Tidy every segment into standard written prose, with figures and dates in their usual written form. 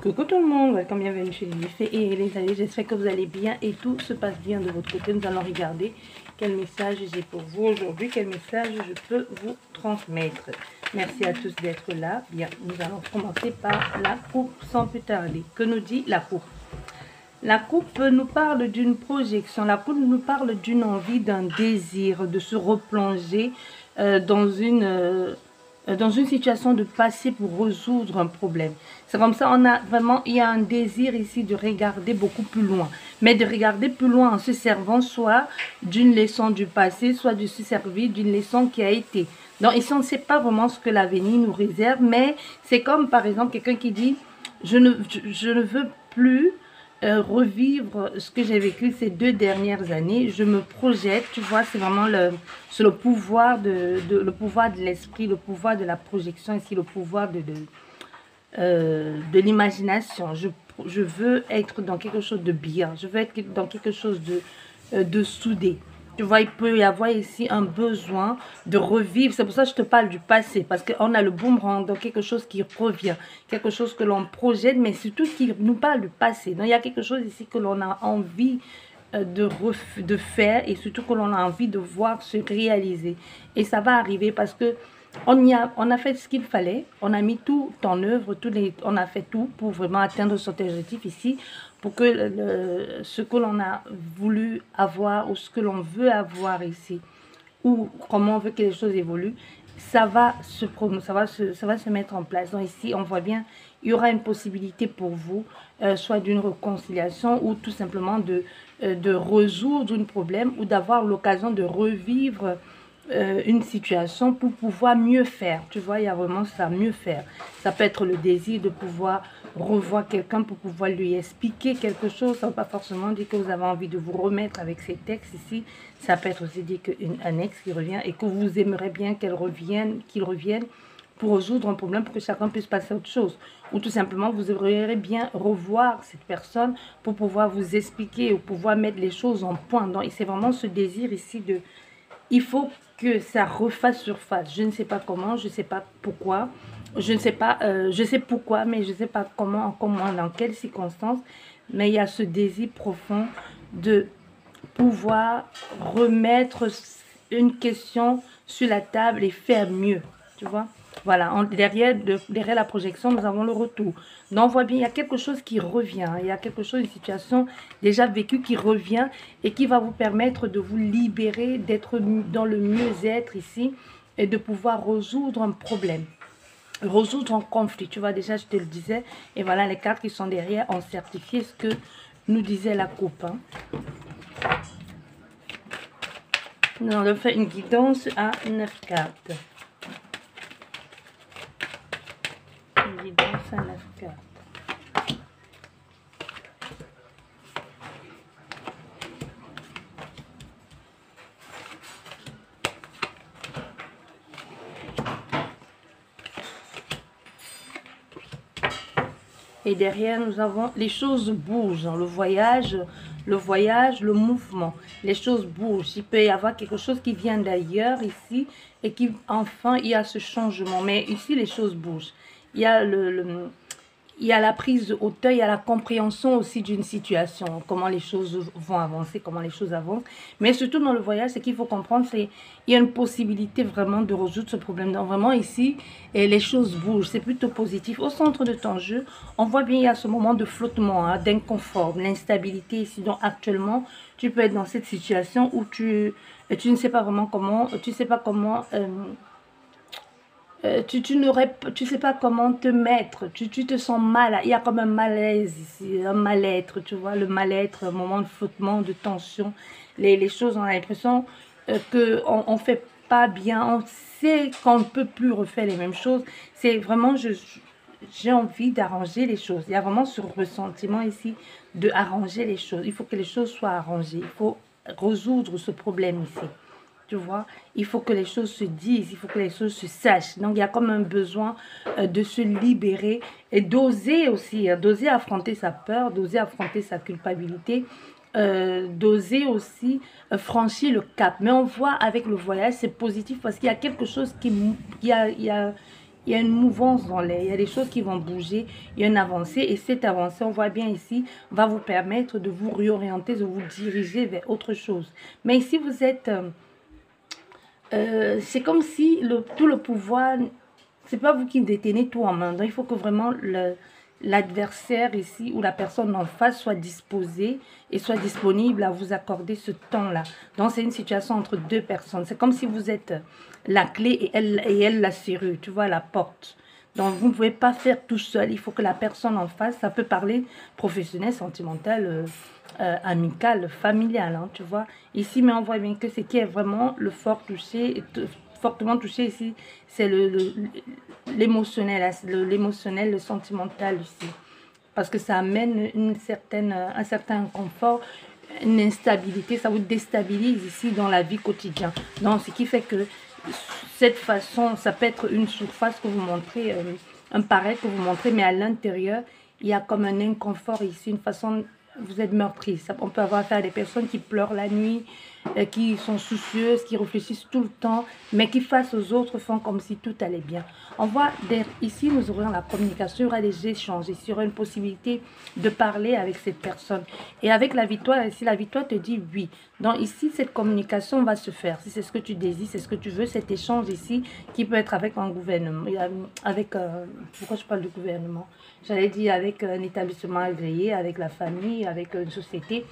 Coucou tout le monde, welcome, bienvenue chez Lilifé et les amis, j'espère que vous allez bien et tout se passe bien de votre côté. Nous allons regarder quel message j'ai pour vous aujourd'hui, quel message je peux vous transmettre. Merci à tous d'être là. Bien, nous allons commencer par la coupe sans plus tarder. Que nous dit la coupe? La coupe nous parle d'une projection, la coupe nous parle d'une envie, d'un désir de se replonger dans une situation de passé pour résoudre un problème. C'est comme ça, il y a un désir ici de regarder beaucoup plus loin. Mais de regarder plus loin en se servant soit d'une leçon du passé, soit de se servir d'une leçon qui a été. Donc ici, on ne sait pas vraiment ce que l'avenir nous réserve, mais c'est comme par exemple quelqu'un qui dit, je ne veux plus revivre ce que j'ai vécu ces 2 dernières années. Je me projette, tu vois, c'est vraiment le pouvoir le pouvoir de l'esprit, le pouvoir de la projection ici, le pouvoir de l'imagination. Je veux être dans quelque chose de bien, je veux être dans quelque chose de soudé. Tu vois, il peut y avoir ici un besoin de revivre. C'est pour ça que je te parle du passé. Parce qu'on a le boomerang, donc quelque chose qui revient. Quelque chose que l'on projette, mais surtout qui nous parle du passé. Donc il y a quelque chose ici que l'on a envie de faire. Et surtout que l'on a envie de voir se réaliser. Et ça va arriver parce que on a fait ce qu'il fallait. On a mis tout en œuvre. On a fait tout pour vraiment atteindre cet objectif ici. Pour que ce que l'on a voulu avoir ou ce que l'on veut avoir ici, ou comment on veut que les choses évoluent, ça va se mettre en place. Donc ici, on voit bien, il y aura une possibilité pour vous, soit d'une réconciliation ou tout simplement de résoudre un problème ou d'avoir l'occasion de revivre une situation pour pouvoir mieux faire. Tu vois, il y a vraiment ça, mieux faire. Ça peut être le désir de pouvoir revoir quelqu'un pour pouvoir lui expliquer quelque chose. Ça ne veut pas forcément dire que vous avez envie de vous remettre avec ces textes ici. Ça peut être aussi dire qu'un ex qui revient et que vous aimeriez bien qu'il revienne pour résoudre un problème, pour que chacun puisse passer à autre chose. Ou tout simplement, vous aimeriez bien revoir cette personne pour pouvoir vous expliquer ou pouvoir mettre les choses en point. Donc, c'est vraiment ce désir ici de... Il faut que ça refasse surface. Je ne sais pas comment, je ne sais pas pourquoi. Je ne sais pas, je sais pourquoi, mais je ne sais pas comment, dans quelles circonstances. Mais il y a ce désir profond de pouvoir remettre une question sur la table et faire mieux. Tu vois? Voilà, derrière la projection, nous avons le retour. Donc, on voit bien, il y a quelque chose qui revient. Il y a quelque chose, une situation déjà vécue qui revient et qui va vous permettre de vous libérer, d'être dans le mieux-être ici et de pouvoir résoudre un problème, résoudre un conflit. Tu vois, déjà, je te le disais. Et voilà, les cartes qui sont derrière ont certifié ce que nous disait la coupe. Hein. Nous allons faire une guidance à 9 cartes. Guidance à 9 cartes. Et derrière, nous avons les choses bougent, le voyage, le mouvement. Les choses bougent. Il peut y avoir quelque chose qui vient d'ailleurs ici et qui, enfin, il y a ce changement. Mais ici, les choses bougent. Il y a il y a la prise de hauteur, il y a la compréhension aussi d'une situation, comment les choses vont avancer, comment les choses avancent. Mais surtout dans le voyage, ce qu'il faut comprendre, c'est qu'il y a une possibilité vraiment de résoudre ce problème. Donc vraiment ici, et les choses bougent, c'est plutôt positif. Au centre de ton jeu, on voit bien il y a ce moment de flottement, hein, d'inconfort, l'instabilité ici. Donc actuellement, tu peux être dans cette situation où tu ne sais pas vraiment comment, tu ne sais pas comment... tu sais pas comment te mettre, tu te sens mal, il y a comme un malaise ici, un mal-être, tu vois, le mal-être, un moment de flottement, de tension, les choses, on a l'impression qu'on ne fait pas bien, on sait qu'on ne peut plus refaire les mêmes choses, c'est vraiment, j'ai envie d'arranger les choses, il y a vraiment ce ressentiment ici de arranger les choses, il faut que les choses soient arrangées, il faut résoudre ce problème ici. Tu vois, il faut que les choses se disent, il faut que les choses se sachent. Donc, il y a comme un besoin de se libérer et d'oser aussi, hein, d'oser affronter sa peur, d'oser affronter sa culpabilité, d'oser aussi franchir le cap. Mais on voit avec le voyage, c'est positif parce qu'il y a quelque chose il y a une mouvance dans l'air, il y a des choses qui vont bouger, il y a une avancée et cette avancée, on voit bien ici, va vous permettre de vous réorienter, de vous diriger vers autre chose. Mais ici, vous êtes... c'est comme si tout le pouvoir, c'est pas vous qui détenez tout en main. Donc, il faut que vraiment l'adversaire ici ou la personne en face soit disposée et soit disponible à vous accorder ce temps-là. Donc, c'est une situation entre deux personnes. C'est comme si vous êtes la clé et elle la serrure, tu vois, la porte. Donc, vous ne pouvez pas faire tout seul. Il faut que la personne en face, ça peut parler professionnel, sentimental, amical, familial, hein, tu vois. Ici, mais on voit bien que ce qui est vraiment le fort touché, fortement touché ici, c'est l'émotionnel, le sentimental ici. Parce que ça amène un certain confort, une instabilité, ça vous déstabilise ici dans la vie quotidienne. Donc, ce qui fait que cette façon, ça peut être une surface que vous montrez, un paraître que vous montrez, mais à l'intérieur, il y a comme un inconfort ici, une façon, vous êtes meurtri. On peut avoir affaire à des personnes qui pleurent la nuit, qui sont soucieuses, qui réfléchissent tout le temps, mais qui face aux autres font comme si tout allait bien. On voit ici, nous aurons la communication, il y aura des échanges, ici, il y aura une possibilité de parler avec cette personne. Et avec la victoire, ici, la victoire te dit oui. Donc ici, cette communication va se faire. Si c'est ce que tu désires, c'est ce que tu veux, cet échange ici, qui peut être avec un gouvernement, pourquoi je parle du gouvernement? J'allais dire avec un établissement agréé, avec la famille, avec une société,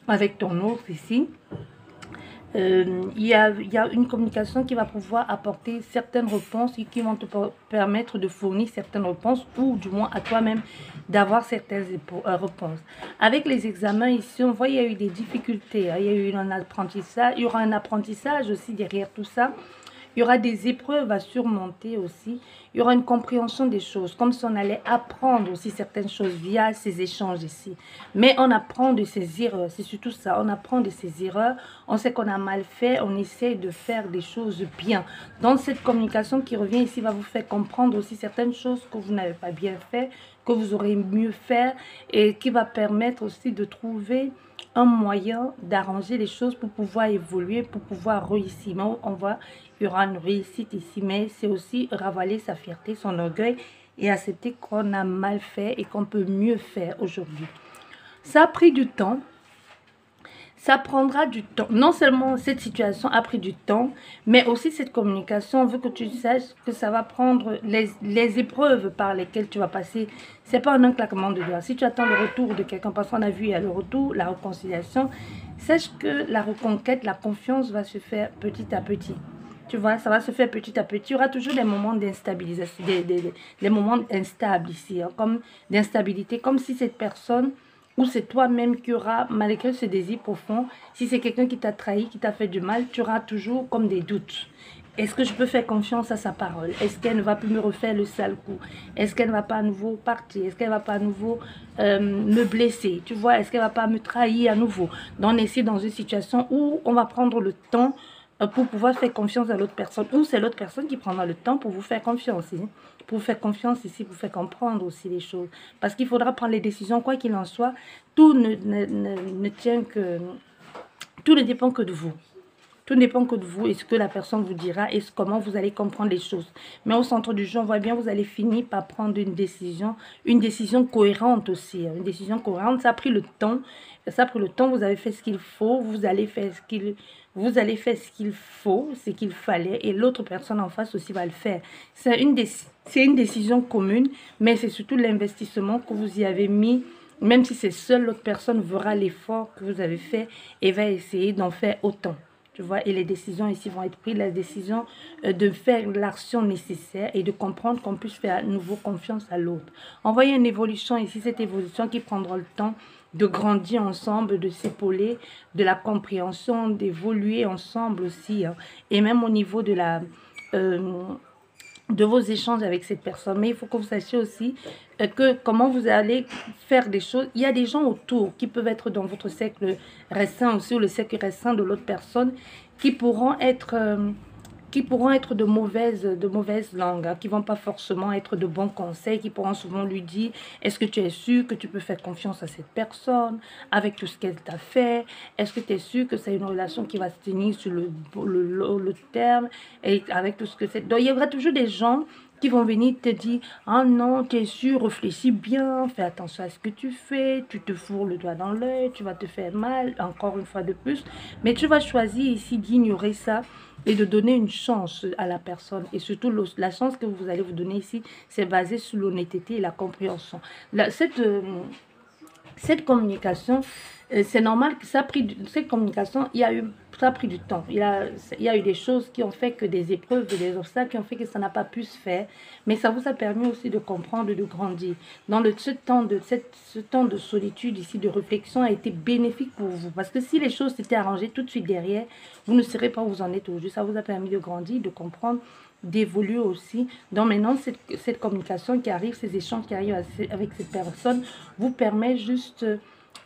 avec ton autre ici. Il y a une communication qui va pouvoir apporter certaines réponses et qui vont te permettre de fournir certaines réponses ou du moins à toi-même d'avoir certaines réponses. Avec les examens ici, on voit qu'il y a eu des difficultés, hein, il y a eu un apprentissage, il y aura un apprentissage aussi derrière tout ça. Il y aura des épreuves à surmonter aussi. Il y aura une compréhension des choses, comme si on allait apprendre aussi certaines choses via ces échanges ici. Mais on apprend de ses erreurs, c'est surtout ça. On apprend de ses erreurs, on sait qu'on a mal fait, on essaie de faire des choses bien. Donc cette communication qui revient ici va vous faire comprendre aussi certaines choses que vous n'avez pas bien fait, que vous aurez mieux faire et qui va permettre aussi de trouver un moyen d'arranger les choses pour pouvoir évoluer, pour pouvoir réussir. Mais on voit, il y aura une réussite ici, mais c'est aussi ravaler sa fierté, son orgueil et accepter qu'on a mal fait et qu'on peut mieux faire aujourd'hui. Ça a pris du temps. Ça prendra du temps. Non seulement cette situation a pris du temps, mais aussi cette communication veut que tu saches que ça va prendre les épreuves par lesquelles tu vas passer. C'est pas en un claquement de doigts. Si tu attends le retour de quelqu'un, parce qu'on a vu il y a le retour, la réconciliation, sache que la reconquête, la confiance va se faire petit à petit. Tu vois, ça va se faire petit à petit. Il y aura toujours des moments d'instabilisation, des moments instables ici, hein, comme d'instabilité, comme si cette personne ou c'est toi-même qui auras, malgré ce désir profond, si c'est quelqu'un qui t'a trahi, qui t'a fait du mal, tu auras toujours comme des doutes. Est-ce que je peux faire confiance à sa parole? Est-ce qu'elle ne va plus me refaire le sale coup? Est-ce qu'elle ne va pas à nouveau partir? Est-ce qu'elle ne va pas à nouveau me blesser? Tu vois, est-ce qu'elle ne va pas me trahir à nouveau? Donc, on est ici dans une situation où on va prendre le temps pour pouvoir faire confiance à l'autre personne. Ou c'est l'autre personne qui prendra le temps pour vous faire confiance. Hein? Pour vous faire confiance ici, pour vous faire comprendre aussi les choses. Parce qu'il faudra prendre les décisions, quoi qu'il en soit. Tout ne tient que... Tout ne dépend que de vous. Tout ne dépend que de vous et ce que la personne vous dira et comment vous allez comprendre les choses. Mais au centre du jeu, on voit bien, vous allez finir par prendre une décision cohérente aussi. Une décision cohérente, ça a pris le temps. Ça a pris le temps, vous avez fait ce qu'il faut, vous allez faire ce qu'il faut, ce qu'il fallait, et l'autre personne en face aussi va le faire. C'est une décision commune, mais c'est surtout l'investissement que vous y avez mis. Même si c'est seule, l'autre personne verra l'effort que vous avez fait et va essayer d'en faire autant. Tu vois, et les décisions ici vont être prises, la décision de faire l'action nécessaire et de comprendre qu'on puisse faire à nouveau confiance à l'autre. On voit une évolution ici, cette évolution qui prendra le temps de grandir ensemble, de s'épauler, de la compréhension, d'évoluer ensemble aussi. Hein. Et même au niveau de de vos échanges avec cette personne. Mais il faut que vous sachiez aussi que comment vous allez faire des choses. Il y a des gens autour qui peuvent être dans votre cercle restreint aussi, ou le cercle restreint de l'autre personne, qui pourront être de mauvaises langues, hein, qui vont pas forcément être de bons conseils, qui pourront souvent lui dire, est-ce que tu es sûr que tu peux faire confiance à cette personne, avec tout ce qu'elle t'a fait, est-ce que tu es sûr que c'est une relation qui va se tenir sur le terme, et avec tout ce que c'est. Donc il y aura toujours des gens qui vont venir te dire, ah non, tu es sûr, réfléchis bien, fais attention à ce que tu fais, tu te fourres le doigt dans l'œil, tu vas te faire mal, encore une fois de plus. Mais tu vas choisir ici d'ignorer ça et de donner une chance à la personne. Et surtout, la chance que vous allez vous donner ici, c'est basé sur l'honnêteté et la compréhension. Cette communication, c'est normal que ça a pris, cette communication, ça a pris du temps. Il y a eu des choses qui ont fait que des épreuves, des obstacles qui ont fait que ça n'a pas pu se faire. Mais ça vous a permis aussi de comprendre, de grandir. Ce temps de solitude ici, de réflexion a été bénéfique pour vous. Parce que si les choses s'étaient arrangées tout de suite derrière, vous ne saurez pas où vous en êtes aujourd'hui. Ça vous a permis de grandir, de comprendre, d'évoluer aussi. Donc maintenant, cette communication qui arrive, ces échanges qui arrivent avec cette personne, vous permet juste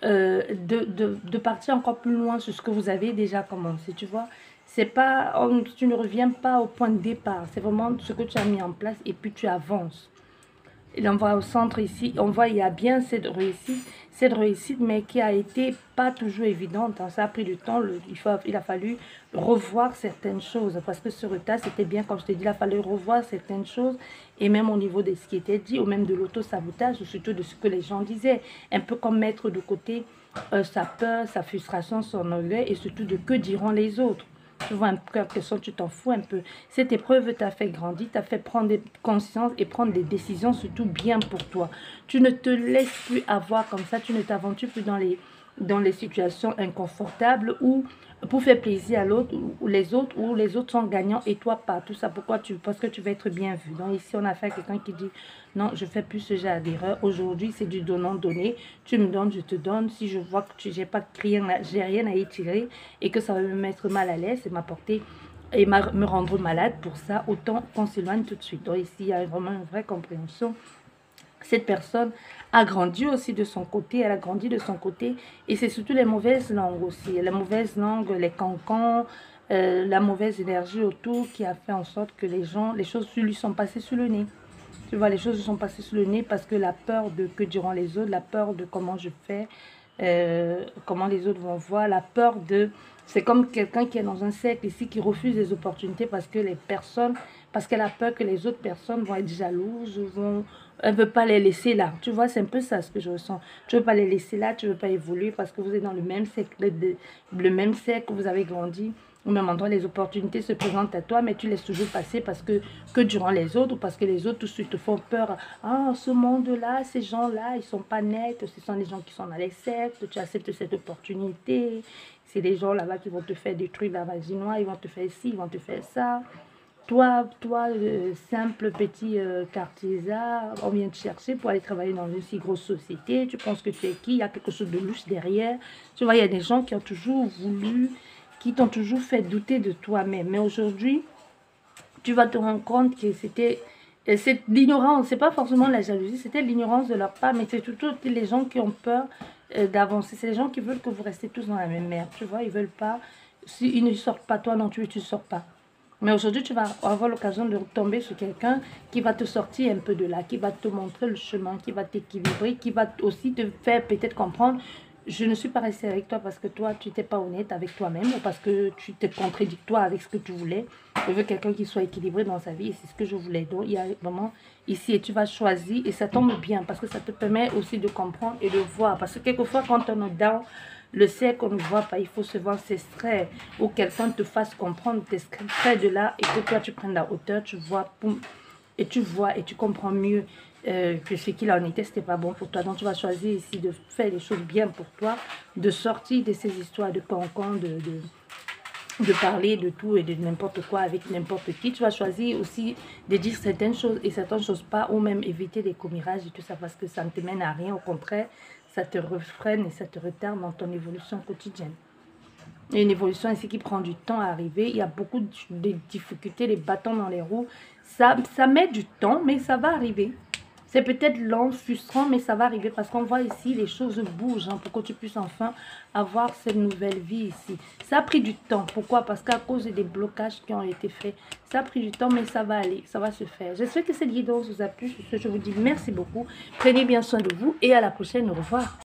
de partir encore plus loin sur ce que vous avez déjà commencé, tu vois. C'est pas, tu ne reviens pas au point de départ, c'est vraiment ce que tu as mis en place et puis tu avances. Et on voit au centre ici, on voit il y a bien cette réussite, mais qui a été pas toujours évidente. Hein. Ça a pris du temps, il a fallu revoir certaines choses, parce que ce retard, c'était bien, comme je t'ai dit, il a fallu revoir certaines choses, et même au niveau de ce qui était dit, ou même de l'auto-sabotage, ou surtout de ce que les gens disaient, un peu comme mettre de côté sa peur, sa frustration, son orgueil, et surtout de que diront les autres. Tu vois un peu l'impression tu t'en fous un peu. Cette épreuve t'a fait grandir, t'a fait prendre conscience et prendre des décisions surtout bien pour toi. Tu ne te laisses plus avoir comme ça, tu ne t'aventures plus dans les situations inconfortables où pour faire plaisir à l'autre ou les autres sont gagnants et toi pas. Tout ça pourquoi parce que tu vas être bien vu. Donc ici on a fait quelqu'un qui dit non, je fais plus ce genre d'erreur. Aujourd'hui c'est du donnant-donner. Tu me donnes, je te donne. Si je vois que j'ai rien à étirer et que ça va me mettre mal à l'aise et m'apporter et me rendre malade pour ça, autant qu'on s'éloigne tout de suite. Donc ici il y a vraiment une vraie compréhension. Cette personne a grandi aussi de son côté, elle a grandi de son côté, et c'est surtout les mauvaises langues aussi, les mauvaises langues, les cancans, la mauvaise énergie autour qui a fait en sorte que les choses lui sont passées sous le nez. Tu vois, les choses lui sont passées sous le nez parce que la peur de que diront les autres, la peur de comment je fais, comment les autres vont voir, la peur de... C'est comme quelqu'un qui est dans un cercle ici qui refuse des opportunités parce que parce qu'elle a peur que les autres personnes vont être jalouses, elle ne veut pas les laisser là. Tu vois, c'est un peu ça ce que je ressens. Tu ne veux pas les laisser là, tu ne veux pas évoluer parce que vous êtes dans le même cercle, vous avez grandi. Au même endroit, les opportunités se présentent à toi, mais tu laisses toujours passer parce que durant les autres, ou parce que les autres tout de suite te font peur. Ah, ce monde-là, ces gens-là, ils ne sont pas nets, ce sont les gens qui sont dans les sectes, tu acceptes cette opportunité. C'est les gens là-bas qui vont te faire des trucs lavaginois, ils vont te faire ci, ils vont te faire ça. Toi, simple petit cartésien, on vient te chercher pour aller travailler dans une si grosse société. Tu penses que tu es qui? Il y a quelque chose de louche derrière. Tu vois, il y a des gens qui ont toujours voulu, qui t'ont toujours fait douter de toi-même. Mais aujourd'hui, tu vas te rendre compte que c'était l'ignorance. C'est pas forcément la jalousie, c'était l'ignorance de leur part. Mais c'est surtout les gens qui ont peur d'avancer. C'est les gens qui veulent que vous restez tous dans la même merde. Tu vois, ils veulent pas. S'ils ne sortent pas, toi non plus, tu ne sors pas. Mais aujourd'hui, tu vas avoir l'occasion de tomber sur quelqu'un qui va te sortir un peu de là, qui va te montrer le chemin, qui va t'équilibrer, qui va aussi te faire peut-être comprendre, je ne suis pas restée avec toi parce que toi, tu n'étais pas honnête avec toi-même ou parce que tu étais contradictoire avec ce que tu voulais. Je veux quelqu'un qui soit équilibré dans sa vie et c'est ce que je voulais. Donc, il y a vraiment ici et tu vas choisir et ça tombe bien parce que ça te permet aussi de comprendre et de voir. Parce que quelquefois, quand on est dans le cercle, on ne voit pas, il faut se voir s'extraire ou quelqu'un te fasse comprendre, t'extraire de là et que toi, tu prennes la hauteur, tu vois, boum, et tu vois et tu comprends mieux que ce qu'il en était, c'était pas bon pour toi. Donc, tu vas choisir ici de faire les choses bien pour toi, de sortir de ces histoires de cancan, de parler de tout et de n'importe quoi avec n'importe qui. Tu vas choisir aussi de dire certaines choses et certaines choses pas, ou même éviter les commérages et tout ça parce que ça ne te mène à rien. Au contraire, ça te refreine et ça te retarde dans ton évolution quotidienne. Il y a une évolution ici qui prend du temps à arriver. Il y a beaucoup de difficultés, les bâtons dans les roues. Ça met du temps, mais ça va arriver. C'est peut-être lent, frustrant, mais ça va arriver parce qu'on voit ici, les choses bougent hein, pour que tu puisses enfin avoir cette nouvelle vie ici. Ça a pris du temps. Pourquoi? Parce qu'à cause des blocages qui ont été faits, ça a pris du temps, mais ça va aller, ça va se faire. J'espère que cette guidance vous a plu. Je vous dis merci beaucoup. Prenez bien soin de vous et à la prochaine. Au revoir.